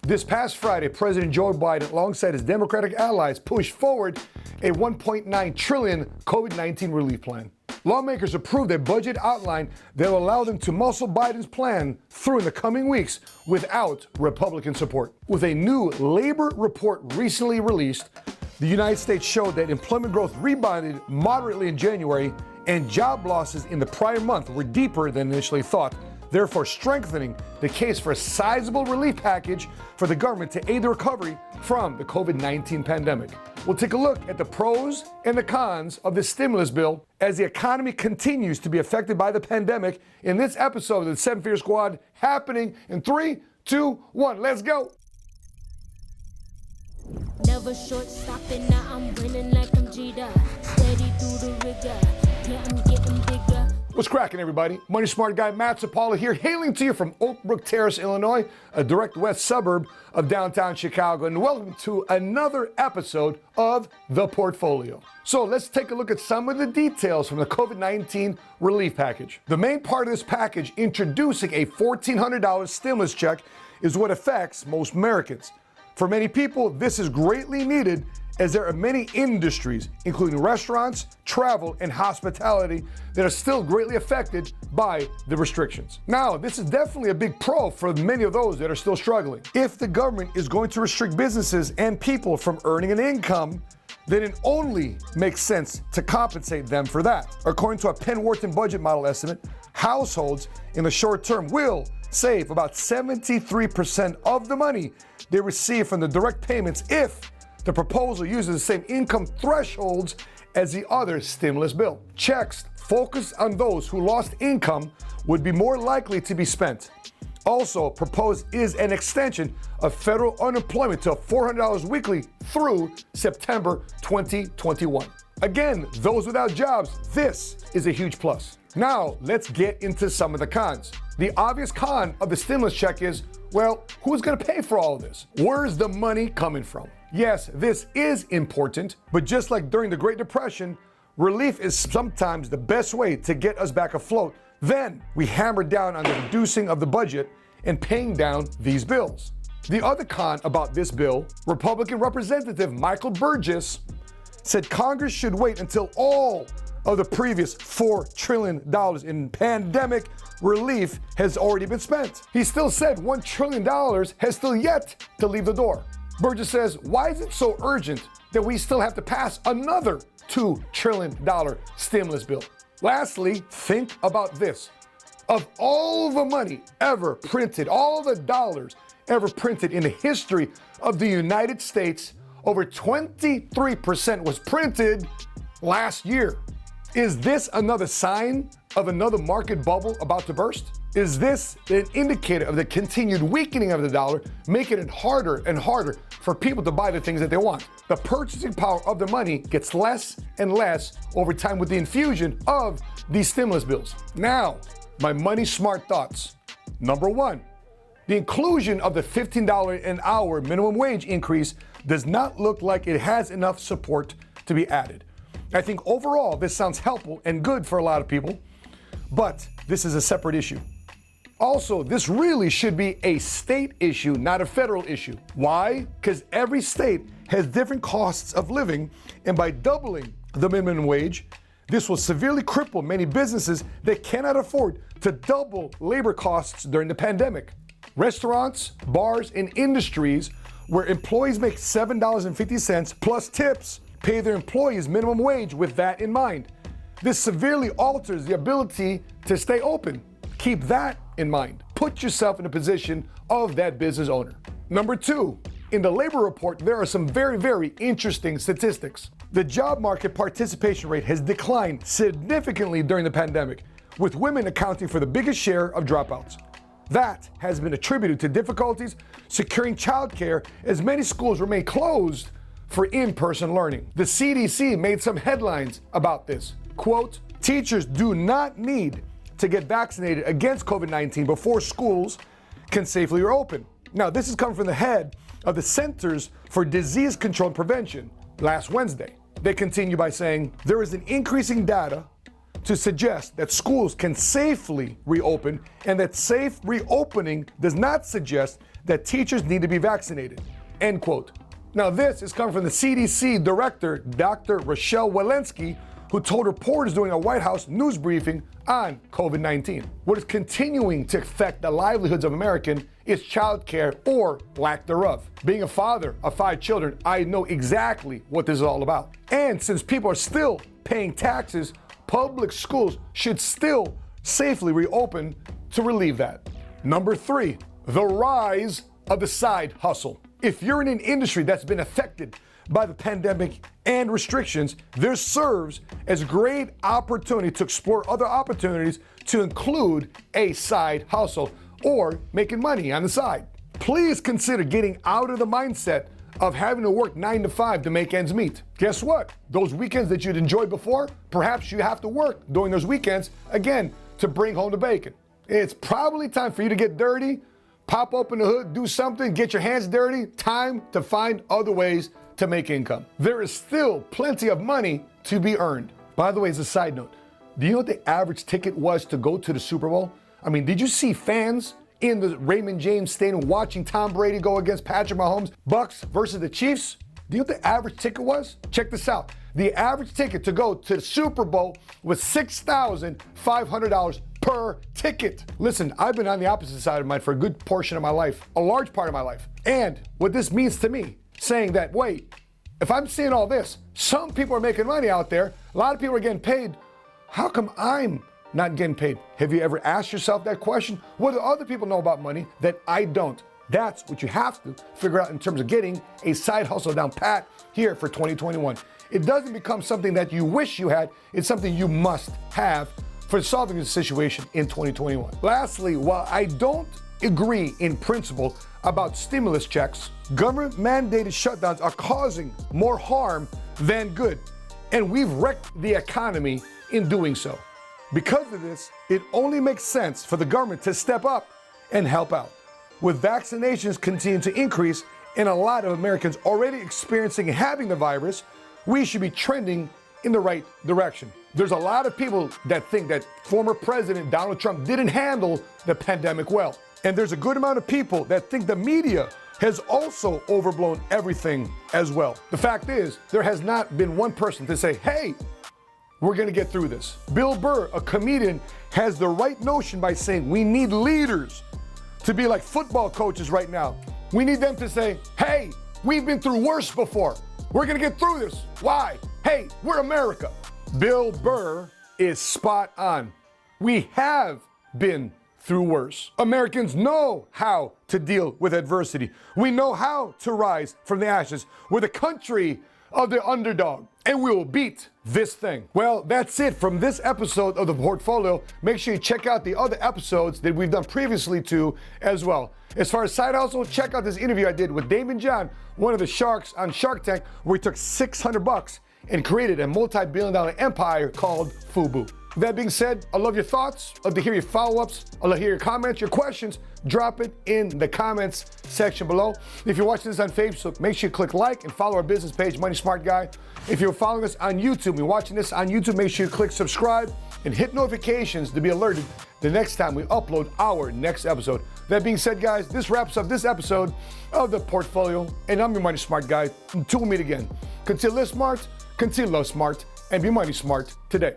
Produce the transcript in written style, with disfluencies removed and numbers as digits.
This past Friday, President Joe Biden, alongside his Democratic allies, pushed forward a $1.9 trillion COVID-19 relief plan. Lawmakers approved a budget outline that will allow them to muscle Biden's plan through in the coming weeks without Republican support. With a new labor report recently released, the United States showed that employment growth rebounded moderately in January and job losses in the prior month were deeper than initially thought, therefore strengthening the case for a sizable relief package for the government to aid the recovery from the COVID-19 pandemic. We'll take a look at the pros and the cons of this stimulus bill as the economy continues to be affected by the pandemic in this episode of the Seven Figure Squad, happening in 3, 2, 1. Let's go. Never short stopping, now I'm winning like I'm Jeter. Steady through the rigor, yeah, I'm getting bigger. What's cracking, everybody? Money Smart Guy Matt Sapaula here, hailing to you from Oak Brook Terrace, Illinois, a direct west suburb of downtown Chicago, and welcome to another episode of The Portfolio. So let's take a look at some of the details from the COVID-19 relief package. The main part of this package, introducing a $1,400 stimulus check, is what affects most Americans. For many people, this is greatly needed as there are many industries, including restaurants, travel, and hospitality, that are still greatly affected by the restrictions. Now, this is definitely a big pro for many of those that are still struggling. If the government is going to restrict businesses and people from earning an income, then it only makes sense to compensate them for that. According to a Penn Wharton budget model estimate, households in the short term will save about 73% of the money they receive from the direct payments if the proposal uses the same income thresholds as the other stimulus bill. Checks focused on those who lost income would be more likely to be spent. Also proposed is an extension of federal unemployment to $400 weekly through September 2021. Again, those without jobs, this is a huge plus. Now, let's get into some of the cons. The obvious con of the stimulus check is, well, who's going to pay for all of this? Where's the money coming from? Yes, this is important, but just like during the Great Depression, relief is sometimes the best way to get us back afloat. Then we hammer down on the reducing of the budget and paying down these bills. The other con about this bill, Republican Representative Michael Burgess said Congress should wait until all of the previous $4 trillion in pandemic relief has already been spent. He still said $1 trillion has still yet to leave the door. Burgess says, why is it so urgent that we still have to pass another $2 trillion stimulus bill? Lastly, think about this. Of all the money ever printed, all the dollars ever printed in the history of the United States, over 23% was printed last year. Is this another sign of another market bubble about to burst? Is this an indicator of the continued weakening of the dollar, making it harder and harder for people to buy the things that they want? The purchasing power of the money gets less and less over time with the infusion of these stimulus bills. Now, my money smart thoughts. Number one, the inclusion of the $15 an hour minimum wage increase does not look like it has enough support to be added. I think overall this sounds helpful and good for a lot of people, but this is a separate issue. Also, this really should be a state issue, not a federal issue. Why? Because every state has different costs of living, and by doubling the minimum wage, this will severely cripple many businesses that cannot afford to double labor costs during the pandemic. Restaurants, bars, and industries where employees make $7.50 plus tips pay their employees minimum wage with that in mind. This severely alters the ability to stay open. Keep that in mind. Put yourself in a position of that business owner. Number two, in the labor report, there are some very, very interesting statistics. The job market participation rate has declined significantly during the pandemic, with women accounting for the biggest share of dropouts. That has been attributed to difficulties securing childcare as many schools remain closed for in-person learning. The CDC made some headlines about this. Quote, teachers do not need to get vaccinated against COVID-19 before schools can safely reopen. Now, this is coming from the head of the Centers for Disease Control and Prevention last Wednesday. They continue by saying, there is an increasing data to suggest that schools can safely reopen, and that safe reopening does not suggest that teachers need to be vaccinated, end quote. Now this is coming from the CDC director, Dr. Rochelle Walensky, who told reporters during a White House news briefing on COVID-19. What is continuing to affect the livelihoods of Americans is childcare or lack thereof. Being a father of 5 children, I know exactly what this is all about. And since people are still paying taxes, public schools should still safely reopen to relieve that. Number 3, the rise of the side hustle. If you're in an industry that's been affected by the pandemic and restrictions, this serves as a great opportunity to explore other opportunities to include a side hustle or making money on the side. Please consider getting out of the mindset of having to work 9 to 5 to make ends meet. Guess what? Those weekends that you'd enjoyed before, perhaps you have to work during those weekends again to bring home the bacon. It's probably time for you to get dirty, pop open the hood, do something, get your hands dirty. Time to find other ways to make income. There is still plenty of money to be earned. By the way, as a side note, do you know what the average ticket was to go to the Super Bowl? I mean, did you see fans in the Raymond James Stadium watching Tom Brady go against Patrick Mahomes, Bucks versus the Chiefs? Do you know what the average ticket was? Check this out. The average ticket to go to the Super Bowl was $6,500 per ticket. Listen, I've been on the opposite side of mine for a good portion of my life, a large part of my life. And what this means to me, saying that, wait, if I'm seeing all this, some people are making money out there, a lot of people are getting paid, how come I'm not getting paid? Have you ever asked yourself that question? What do other people know about money that I don't? That's what you have to figure out in terms of getting a side hustle down pat here for 2021. It doesn't become something that you wish you had, it's something you must have for solving the situation in 2021. Lastly, while I don't agree in principle about stimulus checks, government-mandated shutdowns are causing more harm than good, and we've wrecked the economy in doing so. Because of this, it only makes sense for the government to step up and help out. With vaccinations continuing to increase and a lot of Americans already experiencing and having the virus, we should be trending in the right direction. There's a lot of people that think that former President Donald Trump didn't handle the pandemic well. And there's a good amount of people that think the media has also overblown everything as well. The fact is, there has not been one person to say, hey, we're gonna get through this. Bill Burr, a comedian, has the right notion by saying we need leaders to be like football coaches right now. We need them to say, hey, we've been through worse before. We're gonna get through this. Why? Hey, we're America. Bill Burr is spot on. We have been through worse. Americans know how to deal with adversity. We know how to rise from the ashes. We're the country of the underdog, and we will beat this thing. Well, that's it from this episode of The Portfolio. Make sure you check out the other episodes that we've done previously too as well. As far as side hustle, check out this interview I did with Daymond John, one of the sharks on Shark Tank, where he took $600 and created a multi-billion-dollar empire called FUBU. That being said, I love your thoughts. I'd love to hear your follow-ups. I'd love to hear your comments, your questions. Drop it in the comments section below. If you're watching this on Facebook, make sure you click like and follow our business page, Money Smart Guy. If you're following us on YouTube, you're watching this on YouTube, make sure you click subscribe and hit notifications to be alerted the next time we upload our next episode. That being said, guys, this wraps up this episode of The Portfolio, and I'm your Money Smart Guy. Until we meet again, continue to live smart, continue to love smart, and be money smart today.